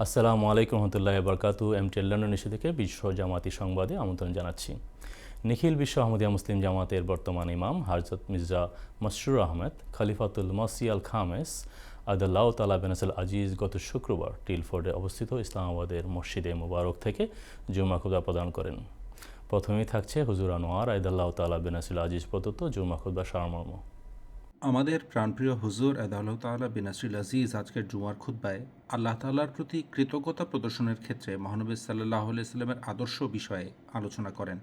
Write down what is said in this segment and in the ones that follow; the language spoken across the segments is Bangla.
আসসালামু আলাইকুম রহমতুল্লাহি বারকাতু। এমটিএল লন্ডন ইস্যু থেকে বিশ্ব জামাতি সংবাদে আমন্ত্রণ জানাচ্ছি। নিখিল বিশ্ব আহমদিয়া মুসলিম জামাতের বর্তমান ইমাম হযরত মির্জা মসরুর আহমেদ খলিফাতুল মসিহ আল খামেস আদাল্লাহ তাআলা বেনাসুল আজিজ গত শুক্রবার টিলফোর্ডে অবস্থিত ইসলামাবাদের মসজিদে মুবারক থেকে জুমা খুতবা প্রদান করেন। প্রথমেই থাকছে হুজুর আনোয়ার আদাল্লাহ তাআলা বেনাসুল আজিজ প্রদত্ত জুমা খুতবা সারমর্ম। আমাদের প্রাণপ্রিয় হুজুর আল্লাহ তাআলা বিনাসরিল আজিজ আজকের জুমার খুতবায় আল্লাহ তাআলার প্রতি কৃতজ্ঞতা প্রদর্শনের ক্ষেত্রে মহানবী সাল্লাল্লাহু আলাইহি সাল্লামের আদর্শ বিষয়ে আলোচনা করেন।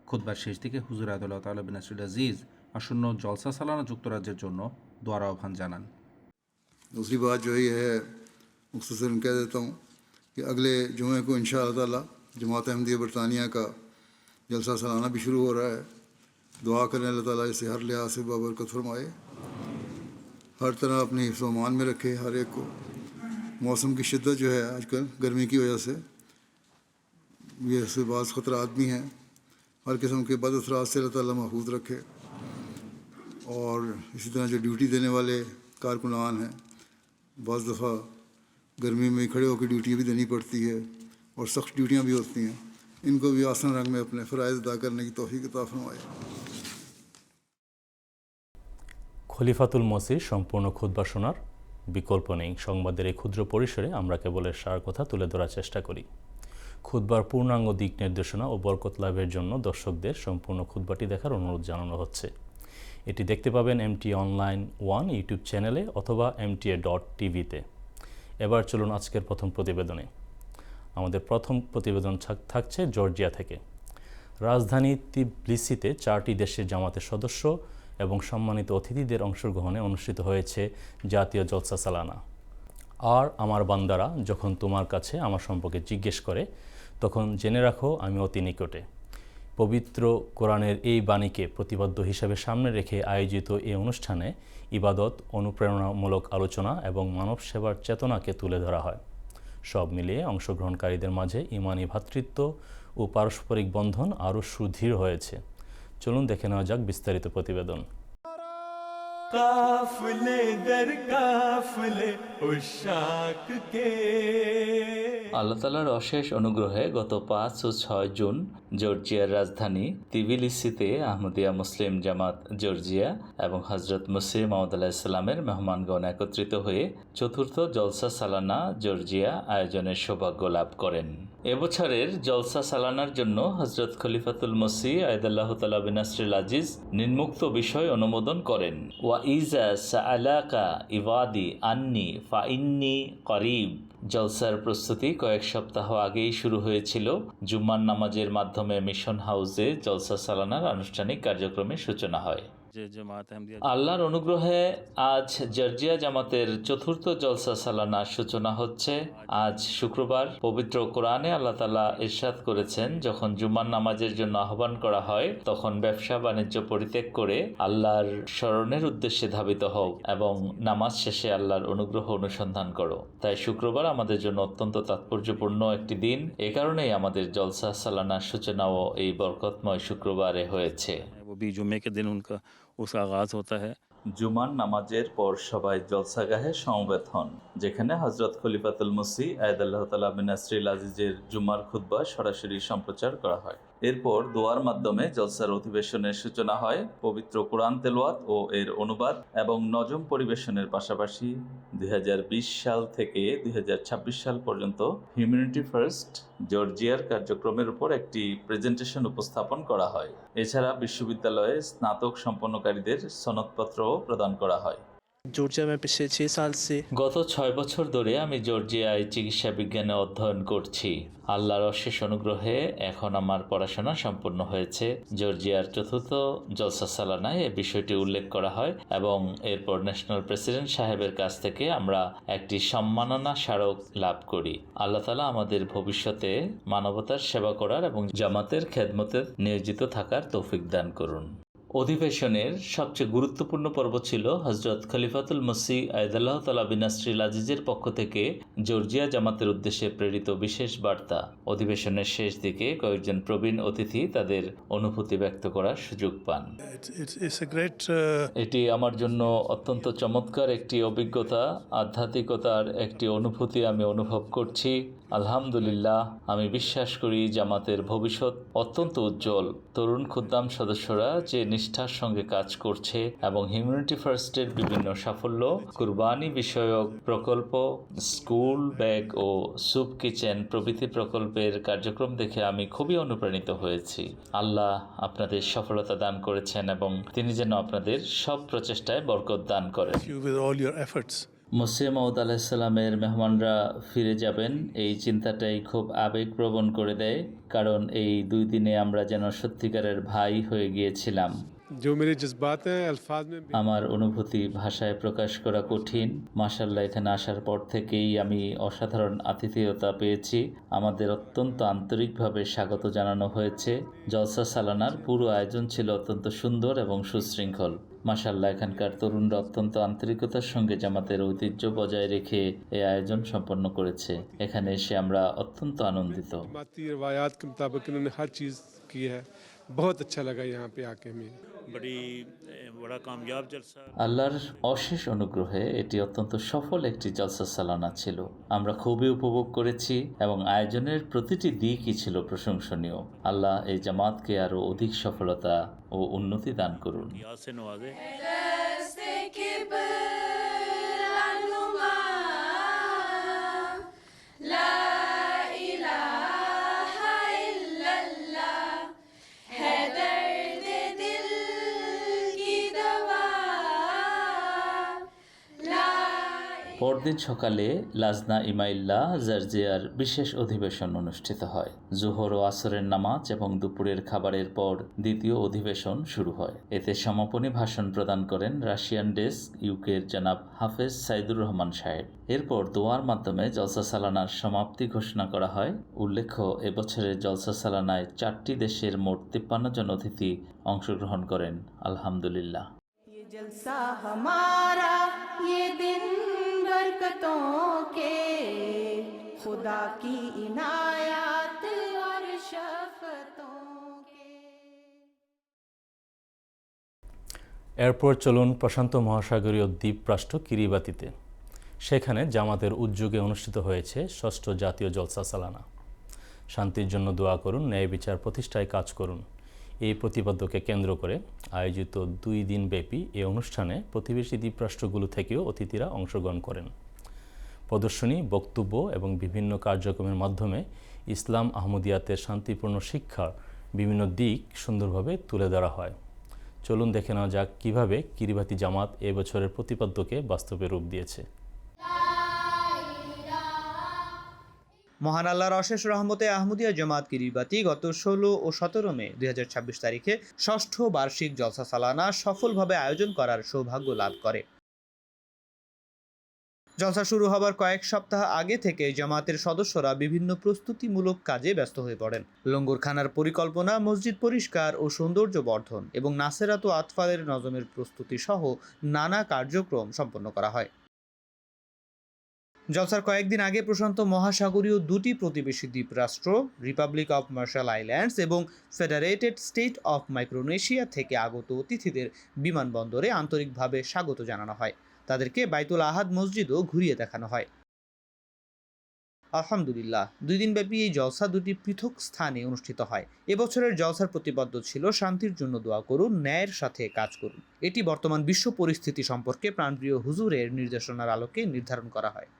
খুতবার শেষ দিকে হুজুর আল্লাহ তাআলা বিনাসরিল আজিজ আসন্ন জলসা সালানা যুক্তরাজ্যের জন্য দোয়ার আহ্বান জানান। दूसरी बात जो ये है, मुख्तसरन कह देता हूँ कि अगले जुमे को इंशाअल्लाह ताला जमात अहमदिया बरतानिया का जलसा सालाना भी शुरू हो रहा है। दुआ करें अल्लाह ताला इसे हर लिहाज से बाबरकत फरमाए, हर तरह अपने हिफ्ज़ व अमान में रखे हर एक को। मौसम की शिद्दत जो है आजकल गर्मी की वजह से ये से बाज़ ख़तरात भी हैं, हर किस्म के बद असरात से अल्लाह ताला महफूज रखे। और इसी तरह जो ड्यूटी देने वाले कारकुनान हैं, बाज़ दफ़ा गर्मी में खड़े होकर ड्यूटियाँ भी देनी पड़ती है और सख्त ड्यूटियाँ भी होती हैं, इनको भी आसान रंग में अपने फ़राइज़ अदा करने की तौफ़ीक़ अता फ़रमाए। খলিফাতুল মসিহ সম্পূর্ণ খুতবা শোনার বিকল্প নেই। সংবাদের এই ক্ষুদ্র পরিসরে আমরা কেবল সার কথা তুলে ধরার চেষ্টা করি। খুতবার পূর্ণাঙ্গ দিক নির্দেশনা ও বরকত লাভের জন্য দর্শকদের সম্পূর্ণ খুতবাটি দেখার অনুরোধ জানানো হচ্ছে। এটি দেখতে পাবেন এমটি অনলাইন 1 ইউটিউব চ্যানেলে অথবা mta.tv-তে। এবার চলুন আজকের প্রথম প্রতিবেদনে। আমাদের প্রথম প্রতিবেদন থাকছে জর্জিয়া থেকে। রাজধানী তিবলিসিতে 4টি দেশের জামাতের সদস্য এবং সম্মানিত অতিথিদের অংশগ্রহণে অনুষ্ঠিত হয়েছে জাতীয় জলসা সালানা। আর আমার বান্দারা যখন তোমার কাছে আমার সম্পর্কে জিজ্ঞেস করে তখন জেনে রাখো আমি অতি নিকটে। পবিত্র কোরআনের এই বাণীকে প্রতিপাদ্য হিসাবে সামনে রেখে আয়োজিত এই অনুষ্ঠানে ইবাদত, অনুপ্রেরণামূলক আলোচনা এবং মানব সেবার চেতনাকে তুলে ধরা হয়। সব মিলিয়ে অংশগ্রহণকারীদের মাঝে ঈমানি ভ্রাতৃত্ব ও পারস্পরিক বন্ধন আরও সুদৃঢ় হয়েছে। চলুন দেখে নেওয়া যাক বিস্তারিত প্রতিবেদন। কাফলে দর কাফলে উশাক কে। আল্লাহ তাআলার অশেষ অনুগ্রহে গত 5 ও 6 জুন জর্জিয়ার রাজধানী তিবিলিসিতে আহমদিয়া মুসলিম জামাত জর্জিয়া এবং হযরত মসিহ মাউদ আলাইহিস সালামের মেহমানগণ একত্রিত হয়ে চতুর্থ জলসা সালানা জর্জিয়া আয়োজনের সৌভাগ্য লাভ করেন। এবছরের জলসা সালানার জন্য হযরত খলিফাতুল মসিহ আয়দাল্লাহু তাআলা বিনাসরিল আজিজ নিম্নোক্ত বিষয় অনুমোদন করেন। ওয়া ইজা সাআলাকা ইবাদি আন্নি ফাইন্নি করিব। জলসার প্রস্তুতি কয়েক সপ্তাহ আগেই শুরু হয়েছিল। জুম্মার নামাজের মাধ্যমে মিশন হাউসে জলসা সালানার আনুষ্ঠানিক কার্যক্রমের সূচনা হয়। আল্লাহর অনুগ্রহে আজ জর্জিয়া জামাতের চতুর্থ জলসা সালানার সূচনা হচ্ছে। আজ শুক্রবার পবিত্র কোরআনে আল্লাহ তাআলা ইরশাদ করেছেন, যখন জুম্মার নামাজের জন্য আহ্বান করা হয় তখন ব্যবসা বাণিজ্য পরিত্যাগ করে আল্লাহর স্মরণের উদ্দেশ্যে ধাবিত হও এবং নামাজ শেষে আল্লাহর অনুগ্রহ অনুসন্ধান করো। তাই শুক্রবার আমাদের জন্য অত্যন্ত তাৎপর্যপূর্ণ একটি দিন। এ কারণেই আমাদের জলসা সালানার সূচনাও এই বরকতময় শুক্রবারে হয়েছে। वो भी जुम्मे के दिन उनका उसका आगाज़ होता है। জুমার নামাজের পর সবাই জলসাগাহে সমবেত হন, যেখানে হযরত খলিফাতুল মসিহ আয়দাল্লাহু তাআলা বিনাসরিল আজিজের জুমার খুতবা সরাসরি সম্প্রচার করা হয়। এরপর দোয়ার মাধ্যমে জলসার অধিবেশনের সূচনা হয়। পবিত্র কোরআন তেলাওয়াত ও এর অনুবাদ এবং নজম পরিবেশনের পাশাপাশি 2020 সাল থেকে 2026 সাল পর্যন্ত হিউম্যানিটি ফার্স্ট জর্জিয়ার কার্যক্রমের উপর একটি প্রেজেন্টেশন উপস্থাপন করা হয়। এছাড়া বিশ্ববিদ্যালয়ে স্নাতক সম্পন্নকারীদের সনদপত্রও প্রদান করা হয়। जॉर्जिया में पिछले 6 साल से গত 6 বছর ধরে আমি জর্জিয়ায় চিকিৎসা বিজ্ঞানে অধ্যয়ন করছি। আল্লাহর অশেষ অনুগ্রহে এখন আমার পড়াশোনা সম্পূর্ণ হয়েছে। জর্জিয়ার চতুর্থ জলসা সালানায় এই বিষয়টি উল্লেখ করা হয় এবং এরপর ন্যাশনাল প্রেসিডেন্ট সাহেবের কাছ থেকে আমরা একটি সম্মাননা স্মারক লাভ করি। আল্লাহ তাআলা আমাদের ভবিষ্যতে মানবতার সেবা করার এবং জামাতের খেদমতে নিয়োজিত থাকার তৌফিক দান করুন। অধিবেশনের সবচেয়ে গুরুত্বপূর্ণ পর্ব ছিল হজরত খলিফাতুল মসিহ আয়দাল্লাহ তালা বিনাসরিল আজিজের পক্ষ থেকে জর্জিয়া জামাতের উদ্দেশ্যে প্রেরিত বিশেষ বার্তা। অধিবেশনের শেষ দিকে কয়েকজন প্রবীণ অতিথি তাদের অনুভূতি ব্যক্ত করার সুযোগ পান। It's a great এটি আমার জন্য অত্যন্ত চমৎকার একটি অভিজ্ঞতা, আধ্যাত্মিকতার একটি অনুভূতি আমি অনুভব করছি। আলহামদুলিল্লাহ, আমি বিশ্বাস করি জামাতের ভবিষ্যৎ অত্যন্ত উজ্জ্বল। তরুণ খুদ্দাম সদস্যরা যে নিষ্ঠার সঙ্গে কাজ করছে এবং হিউম্যানিটি ফার্স্টের বিভিন্ন সাফল্য, কুরবানি বিষয়ক প্রকল্প, স্কুল ব্যাগ ও স্যুপ কিচেন প্রভৃতি প্রকল্পের কার্যক্রম দেখে আমি খুবই অনুপ্রাণিত হয়েছি। আল্লাহ আপনাদের সফলতা দান করেছেন এবং তিনি যেন আপনাদের সব প্রচেষ্টায় বরকত দান করেন। you with all your efforts. মসিহ মাউদ আলাইসাল্লামের মেহমানরা ফিরে যাবেন, এই চিন্তাটাই খুব আবেগপ্রবণ করে দেয়, কারণ এই 2 দিনে আমরা যেন সত্যিকারের ভাই হয়ে গিয়েছিলাম। जो मेरे जज्बात हैं अल्फाज में আমার অনুভূতি ভাষায় প্রকাশ করা কঠিন। মাশাআল্লাহ, এখানে আসার পর থেকেই আমি অসাধারণ আতিথেয়তা পেয়েছি। আমাদের অত্যন্ত আন্তরিকভাবে স্বাগত জানানো হয়েছে। জলসা সালানার পুরো আয়োজন ছিল অত্যন্ত সুন্দর এবং সুশৃঙ্খল। মাশাআল্লাহ, এখানকার তরুণরা অত্যন্ত আন্তরিকতার সঙ্গে জামাতের ঐতিহ্য বজায় রেখে এই আয়োজন সম্পন্ন করেছে। এখানে এসে আমরা অত্যন্ত আনন্দিত। जमाती रवायात के मुताबिक इन्होंने हर चीज़ की है। बहुत अच्छा लगा यहाँ पे आके हमें। बड़ा कामयाब जलसा। আল্লাহর অশেষ অনুগ্রহে এটি অত্যন্ত সফল একটি জলসা সালানা ছিল। আমরা খুবই উপভোগ করেছি এবং আয়োজনের প্রতিটি দিকই ছিল প্রশংসনীয়। আল্লাহ এই জামাতকে আরও অধিক সফলতা ও উন্নতি দান করুন। याद से नवाजे। পরদিন সকালে লাজনা ইমাইল্লাহ জর্জিয়ার বিশেষ অধিবেশন অনুষ্ঠিত হয়। জোহর ও আসরের নামাজ এবং দুপুরের খাবারের পর দ্বিতীয় অধিবেশন শুরু হয়। এতে সমাপনী ভাষণ প্রদান করেন রাশিয়ান ডেস্ক ইউকের জনাব হাফেজ সাইদুর রহমান সাহেব। এরপর দোয়ার মাধ্যমে জলসা সালানার সমাপ্তি ঘোষণা করা হয়। উল্লেখ্য, এবছরের জলসা সালানায় 4টি দেশের মোট 53 জন অতিথি অংশগ্রহণ করেন। আলহামদুলিল্লাহ। ये जलसा हमारा ये दिन बरकतों के खुदा की इनायत और शफ़क़तों के। এরপর চলুন প্রশান্ত মহাসাগরীয় দ্বীপরাষ্ট্র কিরিবাতিতে। সেখানে জামাতের উদ্যোগে অনুষ্ঠিত হয়েছে 6ষ্ঠ জাতীয় জলসা সালানা। শান্তির জন্য দোয়া করুন, ন্যায় বিচার প্রতিষ্ঠায় কাজ করুন, এই প্রতিপাদ্যকে কেন্দ্র করে আয়োজিত 2 দিনব্যাপী এই অনুষ্ঠানে প্রতিবেশী দ্বীপরাষ্ট্রগুলো থেকেও অতিথিরা অংশগ্রহণ করেন। প্রদর্শনী, বক্তব্য এবং বিভিন্ন কার্যক্রমের মাধ্যমে ইসলাম আহমদিয়াতের শান্তিপূর্ণ শিক্ষার বিভিন্ন দিক সুন্দরভাবে তুলে ধরা হয়। চলুন দেখে নেওয়া যাক কীভাবে কিরিবাতি জামাত এবছরের প্রতিপাদ্যকে বাস্তবে রূপ দিয়েছে। মহান আল্লাহর অশেষ রহমতে আহমদিয়া জামাত কিরিবাতি গত 16 ও 17 মে 2026 তারিখে 6ষ্ঠ বার্ষিক জলসা সালানা সফলভাবে আয়োজন করার সৌভাগ্য লাভ করে। জলসা শুরু হবার কয়েক সপ্তাহ আগে থেকে জামাতের সদস্যরা বিভিন্ন প্রস্তুতিমূলক কাজে ব্যস্ত হয়ে পড়েন। লঙ্গরখানার পরিকল্পনা, মসজিদ পরিষ্কার ও সৌন্দর্য বর্ধন এবং নাসেরাত ও আতফালের নজমের প্রস্তুতি সহ নানা কার্যক্রম সম্পন্ন করা হয়। জলসার কয়েকদিন আগে প্রশান্ত মহাসাগরীয় 2টি প্রতিবেশী দ্বীপরাষ্ট্র রিপাবলিক অফ মার্শাল আইল্যান্ডস এবং ফেডারেটেড স্টেট অফ মাইক্রোনেশিয়া থেকে আগত অতিথিদের বিমানবন্দরে আন্তরিকভাবে স্বাগত জানানো হয়। তাদেরকে বাইতুল আহাদ মসজিদও ঘুরিয়ে দেখানো হয়। আলহামদুলিল্লাহ, 2 দিনব্যাপী এই জলসা 2টি পৃথক স্থানে অনুষ্ঠিত হয়। এবছরের জলসার প্রতিপাদ্য ছিল শান্তির জন্য দোয়া করুন, ন্যায়ের সাথে কাজ করুন। এটি বর্তমান বিশ্ব পরিস্থিতি সম্পর্কে প্রাণপ্রিয় হুজুরের নির্দেশনার আলোকে নির্ধারণ করা হয়।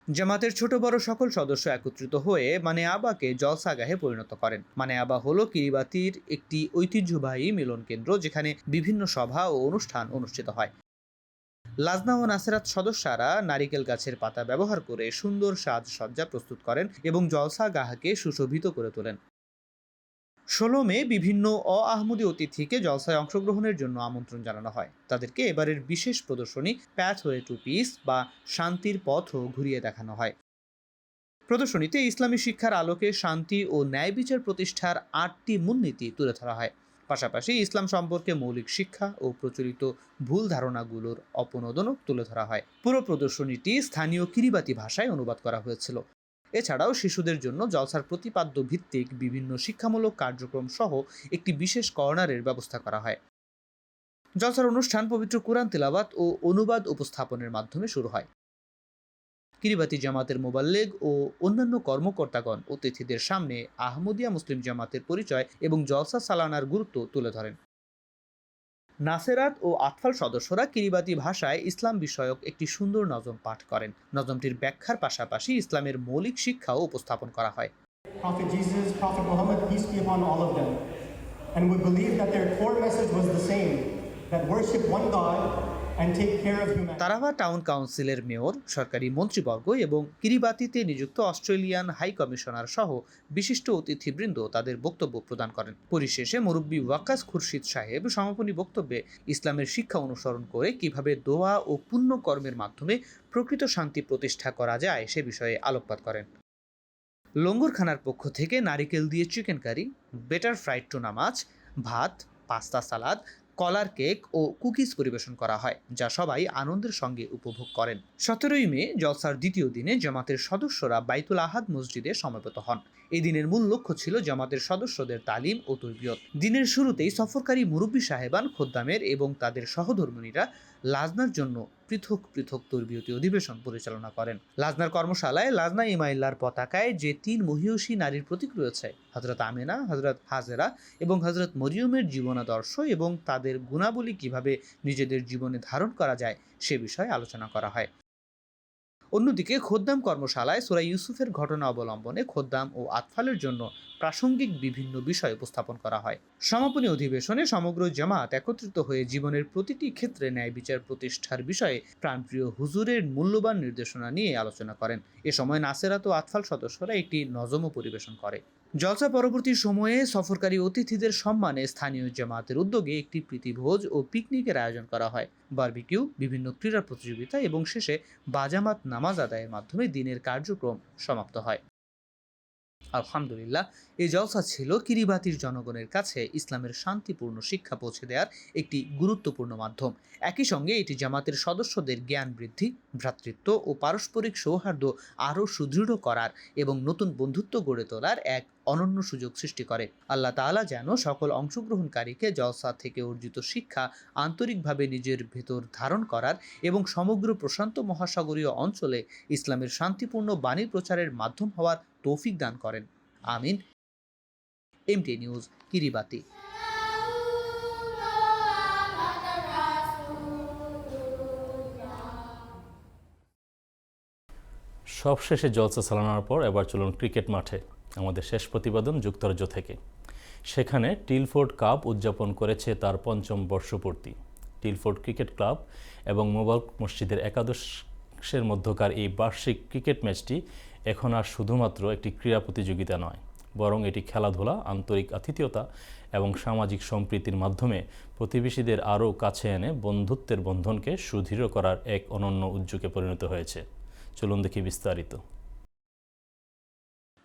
জামাতের ছোট বড় সকল সদস্য একত্রিত হয়ে মানে আবাকে জলসাগাহে পরিণত করেন। মানে আবা হলো কিরিবাতির একটি ঐতিহ্যবাহী মিলন কেন্দ্র, যেখানে বিভিন্ন সভা ও অনুষ্ঠান অনুষ্ঠিত হয়। লাজনা ও নাসেরাত সদস্যরা নারিকেল গাছের পাতা ব্যবহার করে সুন্দর সাজসজ্জা প্রস্তুত করেন এবং জলসাগাহকে সুশোভিত করে তোলেন। 16 মে বিভিন্ন আহমদী অতিথিকে জলসায় অংশগ্রহণের জন্য আমন্ত্রণ জানানো হয়। তাদেরকে এবারের বিশেষ প্রদর্শনী প্যাথওয়ে টু পিস বা শান্তির পথও ঘুরিয়ে দেখানো হয়। প্রদর্শনীতে ইসলামী শিক্ষার আলোকে শান্তি ও ন্যায় বিচার প্রতিষ্ঠার 8টি মূলনীতি তুলে ধরা হয়। পাশাপাশি ইসলাম সম্পর্কে মৌলিক শিক্ষা ও প্রচলিত ভুল ধারণাগুলোর অপনোদনও তুলে ধরা হয়। পুরো প্রদর্শনীটি স্থানীয় কিরিবাতি ভাষায় অনুবাদ করা হয়েছিল। এছাড়াও শিশুদের জন্য জলসার প্রতিপাদ্য ভিত্তিক বিভিন্ন শিক্ষামূলক কার্যক্রম সহ একটি বিশেষ কর্নারের ব্যবস্থা করা হয়। জলসার অনুষ্ঠান পবিত্র কুরআন তিলাওয়াত ও অনুবাদ উপস্থাপনের মাধ্যমে শুরু হয়। কিরিবাতি জামাতের মোবাল্লেগ ও অন্যান্য কর্মকর্তাগণ অতিথিদের সামনে আহমদিয়া মুসলিম জামাতের পরিচয় এবং জলসা সালানার গুরুত্ব তুলে ধরেন। নাসেরাত ও আতফাল সদস্যরা কিরিবাতি ভাষায় ইসলাম বিষয়ক একটি সুন্দর নজম পাঠ করেন। নজমটির ব্যাখ্যার পাশাপাশি ইসলামের মৌলিক শিক্ষাও উপস্থাপন করা হয়। Prophet Jesus, Prophet Muhammad, peace be upon all of them. And we believe that their core message was the same, that worship one God and take care of humanity. Tarawa town কাউন্সিলের মেয়র, সরকারি মন্ত্রীবর্গ এবং কিরিবাতিতে নিযুক্ত অস্ট্রেলিয়ান হাই কমিশনার সহ বিশিষ্ট অতিথিবৃন্দ তাদের বক্তব্য প্রদান করেন। পরিশেষে মুরব্বী ওয়াকাস খুরশিদ সাহেব সমাপনী বক্তব্যে ইসলামের শিক্ষা অনুসরণ করে কিভাবে দোয়া ও পুণ্য কর্মের মাধ্যমে প্রকৃত শান্তি প্রতিষ্ঠা করা যায় সে বিষয়ে আলোকপাত করেন। লঙ্গরখানার পক্ষ থেকে নারিকেল দিয়ে chicken curry, batter fried tuna মাছ, ভাত, পাস্তা সালাদ, কলার কেক ও কুকিজ পরিবেশন করা হয়, যা সবাই আনন্দের সঙ্গে উপভোগ করেন। 17ই মে জলসার দ্বিতীয় দিনে জামাতের সদস্যরা বাইতুল আহাদ মসজিদে সমবেত হন। এই দিনের মূল লক্ষ্য ছিল জামাতের সদস্যদের তালিম ও তরবিয়ত। দিনের শুরুতেই সফরকারী মুরব্বী সাহেবান, খোদ্দামের এবং তাদের সহধর্মিণীরা লাজনার জন্য পৃথক পৃথক তরবিয়তি অধিবেশন পরিচালনা করেন। লাজনার কর্মশালায় লাজনা ইমাইল্লার পতাকায় যে 3 মহিয়সী নারীর প্রতীক রয়েছে, হযরত আমেনা, হযরত হাজেরা এবং হযরত মরিয়মের জীবনাদর্শ এবং তাদের গুণাবলী কিভাবে নিজেদের জীবনে ধারণ করা যায় সে বিষয়ে আলোচনা করা হয়। অন্যদিকে খোদ্দাম কর্মশালায় সূরা ইউসুফের ঘটনা অবলম্বনে খোদ্দাম ও আতফালের জন্য প্রাসঙ্গিক বিভিন্ন বিষয় উপস্থাপন করা হয়। সমাপনী অধিবেশনে সমগ্র জামাত একত্রিত হয়ে জীবনের প্রতিটি ক্ষেত্রে ন্যায় বিচার প্রতিষ্ঠার বিষয়ে প্রাণপ্রিয় হুজুরের মূল্যবান নির্দেশনা নিয়ে আলোচনা করেন। এ সময় নাসেরাত ও আতফাল সদস্যরা একটি নজমও পরিবেশন করে। জলসা পরবর্তী সময়ে সফরকারী অতিথিদের সম্মানে স্থানীয় জামাতের উদ্যোগে একটি প্রীতিভোজ ও পিকনিকের আয়োজন করা হয়। বারবিকিউ, বিভিন্ন ক্রীড়া প্রতিযোগিতা এবং শেষে বাজামাত নামাজ আদায়ের মাধ্যমে দিনের কার্যক্রম সমাপ্ত হয়। আলহামদুলিল্লাহ, এই জলসা ছিল কিরিবাতির জনগণের কাছে ইসলামের শান্তিপূর্ণ শিক্ষা পৌঁছে দেওয়ার একটি গুরুত্বপূর্ণ মাধ্যম। একই সঙ্গে এটি জামাতের সদস্যদের জ্ঞান বৃদ্ধি, ভ্রাতৃত্ব ও পারস্পরিক সৌহার্দ্য আরও সুদৃঢ় করার এবং নতুন বন্ধুত্ব গড়ে তোলার এক অনন্য সুযোগ সৃষ্টি করে। আল্লাহ তাআলা যেন সকল অংশগ্রহণকারীকে জলসা থেকে অর্জিত শিক্ষা আন্তরিকভাবে নিজের ভেতর ধারণ করার এবং সমগ্র প্রশান্ত মহাসাগরীয় অঞ্চলে ইসলামের শান্তিপূর্ণ বাণী প্রচারের মাধ্যম হওয়ার তৌফিক দান করেন। আমিন। MT news, Kiribati. সবশেষে জলসা চালানোর পর এবার চলুন ক্রিকেট মাঠে। আমাদের শেষ প্রতিবেদন যুক্তরাজ্য থেকে। সেখানে টিলফোর্ড কাপ উদযাপন করেছে তার 5ম বর্ষপূর্তি। টিলফোর্ড ক্রিকেট ক্লাব এবং মোবারক মসজিদের একাদশের মধ্যকার এই বার্ষিক ক্রিকেট ম্যাচটি এখন আর শুধুমাত্র একটি ক্রীড়া প্রতিযোগিতা নয়, বরং এটি খেলাধুলা, আন্তরিক আতিথেয়তা এবং সামাজিক সম্প্রীতির মাধ্যমে প্রতিবেশীদের আরও কাছে এনে বন্ধুত্বের বন্ধনকে সুদৃঢ় করার এক অনন্য উদ্যোগে পরিণত হয়েছে। চলুন দেখি বিস্তারিত।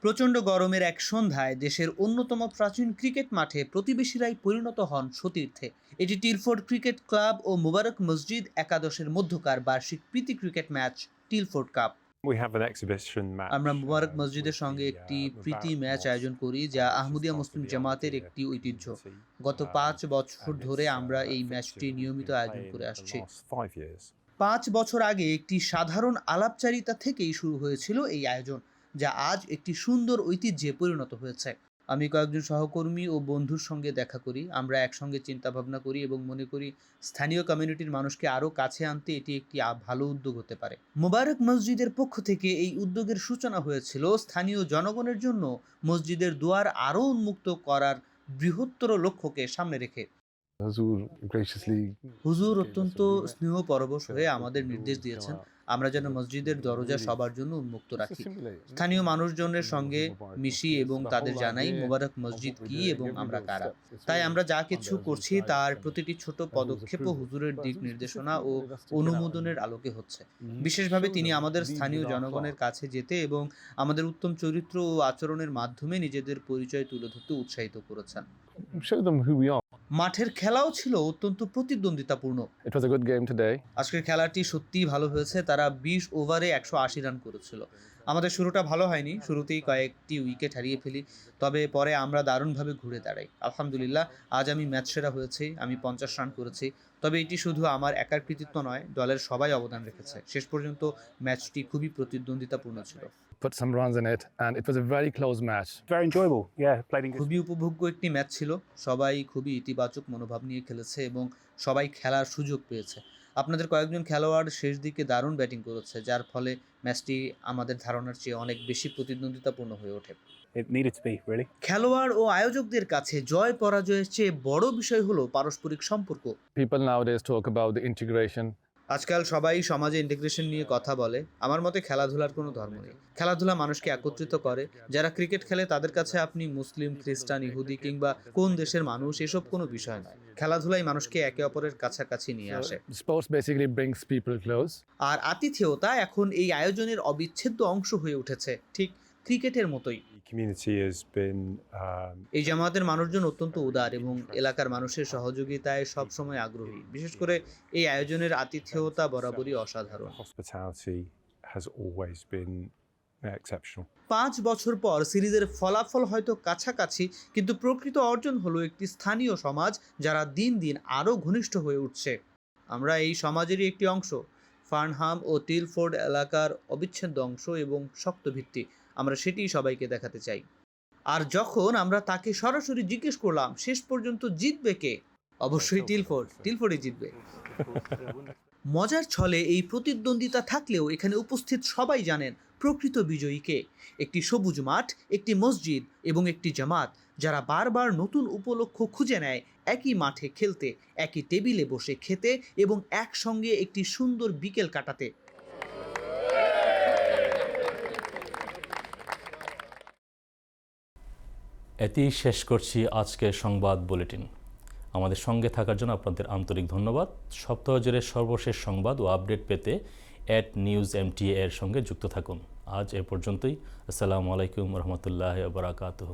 প্রচণ্ড গরমের এক সন্ধ্যায় দেশের অন্যতম প্রাচীন ক্রিকেট মাঠে প্রতিবেশীরাই পরিণত হন সতীর্থে। এটি টিলফোর্ড ক্রিকেট ক্লাব ও মোবারক মসজিদ একাদশের মধ্যকার বার্ষিক প্রীতি ক্রিকেট ম্যাচ টিলফোর্ড কাপ। আমরা মোবারক মসজিদের সঙ্গে একটি প্রীতি ম্যাচ আয়োজন করি, যা আহমদিয়া মুসলিম জামাতের একটি ঐতিহ্য। গত 5 বছর ধরে আমরা এই ম্যাচটি নিয়মিত আয়োজন করে আসছি। 5 বছর আগে একটি সাধারণ আলাপচারিতা থেকেই শুরু হয়েছিল এই আয়োজন, যা আজ একটি সুন্দর ঐতিহ্যে পরিণত হয়েছে। আমি কয়েকজন সহকর্মী ও বন্ধুর সঙ্গে দেখা করি, আমরা একসঙ্গে চিন্তা ভাবনা করি এবং মনে করি স্থানীয় কমিউনিটির মানুষকে আরও কাছে আনতে এটি একটি ভালো উদ্যোগ হতে পারে। মোবারক মসজিদের পক্ষ থেকে এই উদ্যোগের সূচনা হয়েছিল স্থানীয় জনগণের জন্য মসজিদের দুয়ার আরও উন্মুক্ত করার বৃহত্তর লক্ষ্যকে সামনে রেখে। হুজুর অত্যন্ত স্নেহ পরবশ হয়ে আমাদের নির্দেশ দিয়েছেন আমরা যেন মসজিদের দরজা সবার জন্য উন্মুক্ত রাখি। স্থানীয় মানুষজনের সঙ্গে মিশি এবং তাদের জানাই মোবারক মসজিদ কি এবং আমরা কারা। তাই আমরা যা কিছু করছি তার প্রতিটি ছোট পদক্ষেপও হুজুরের দিক নির্দেশনা ও অনুমোদনের আলোকে হচ্ছে। বিশেষভাবে তিনি আমাদের স্থানীয় জনগণের কাছে যেতে এবং আমাদের উত্তম চরিত্র ও আচরণের মাধ্যমে নিজেদের পরিচয় তুলে ধরতে উৎসাহিত করেছেন। মাঠের খেলাও ছিল অত্যন্ত প্রতিদ্বন্দ্বিতাপূর্ণ। It was a good game today. আজকের খেলাটি সত্যিই ভালো হয়েছে। তারা 20 ওভারে 180 রান করেছিল। আমাদের শুরুটা ভালো হয়নি, শুরুতেই কয়েকটি উইকেট হারিয়ে ফেলি, তবে পরে আমরা দারুণভাবে ঘুরে দাঁড়াই। আলহামদুলিল্লাহ, আজ আমি ম্যাচ সেরা হয়েছি, আমি 50 রান করেছি। তবে এটি শুধু আমার একার কৃতিত্ব নয়, দলের সবাই অবদান রেখেছে। শেষ পর্যন্ত ম্যাচটি খুবই প্রতিদ্বন্দ্বিতাপূর্ণ ছিল। Put some runs in it, and it was a very close match. Very enjoyable. Yeah, played in good. খুবই উপভোগ্য একটি ম্যাচ ছিল। সবাই খুবই ইতিবাচক মনোভাব নিয়ে খেলেছে এবং সবাই খেলার সুযোগ পেয়েছে। আপনাদের কয়েকজন খেলোয়াড় শেষ দিকে দারুণ ব্যাটিং করেছে, যার ফলে ম্যাচটি আমাদের ধারণার চেয়ে অনেক বেশি প্রতিদ্বন্দ্বিতাপূর্ণ হয়ে ওঠে। It needed to be, really. খেলোয়াড় ও আয়োজকদের কাছে জয় পরাজয়ের চেয়ে বড় বিষয় হলো পারস্পরিক সম্পর্ক। People nowadays talk about the integration. আজকাল সবাই সমাজে ইন্টিগ্রেশন নিয়ে কথা বলে। আমার মতে খেলাধুলার কোনো ধর্ম নেই। খেলাধুলা মানুষকে একত্রিত করে। যারা ক্রিকেট খেলে তাদের কাছে আপনি মুসলিম, খ্রিস্টান, ইহুদি কিংবা কোন দেশের মানুষ এসব কোনো বিষয় নয়। খেলাধুলাই মানুষকে একে অপরের কাছাকাছি নিয়ে আসে। Sports basically brings people close. আর আতিথেয়তা এখন এই আয়োজনের অবিচ্ছেদ্য অংশ হয়ে উঠেছে, ঠিক ক্রিকেটের মতোই। Community has been এই জামাতের মানুষজন অত্যন্ত উদার এবং এলাকার মানুষের সহযোগিতায় সবসময় আগ্রহী। বিশেষ করে এই আয়োজনের আতিথেয়তা বরাবরই অসাধারণ। hospitality has always been exceptional. 5 বছর পর সিরিজের ফলাফল হয়তো কাছাকাছি, কিন্তু প্রকৃত অর্জন হলো একটি স্থানীয় সমাজ যারা দিন দিন আরও ঘনিষ্ঠ হয়ে উঠছে। আমরা এই সমাজেরই একটি অংশ। ফার্নহাম ও টিলফোর্ড এলাকার অবিচ্ছেদ্য অংশ এবং শক্ত ভিত্তি। আমরা সেটিই সবাইকে দেখাতে চাই। আর যখন আমরা তাকে সরাসরি জিজ্ঞেস করলাম শেষ পর্যন্ত জিতবে কে, অবশ্যই টিলফোর্ডই জিতবে। মজার ছলে এই প্রতিদ্বন্দ্বিতা থাকলেও এখানে উপস্থিত সবাই জানেন প্রকৃত বিজয়ী কে। একটি সবুজ মাঠ, একটি মসজিদ এবং একটি জামাত যারা বারবার নতুন উপলক্ষ খুঁজে নেয় একই মাঠে খেলতে, একই টেবিলে বসে খেতে এবং একসঙ্গে একটি সুন্দর বিকেল কাটাতে। এতেই শেষ করছি আজকের সংবাদ বুলেটিন। আমাদের সঙ্গে থাকার জন্য আপনাদের আন্তরিক ধন্যবাদ। সপ্তাহ জুড়ে সর্বশেষ সংবাদ ও আপডেট পেতে @newsmta এর সঙ্গে যুক্ত থাকুন। আজ এ পর্যন্তই। আসসালামু আলাইকুম রহমতুল্লাহ বারাকাতুহু।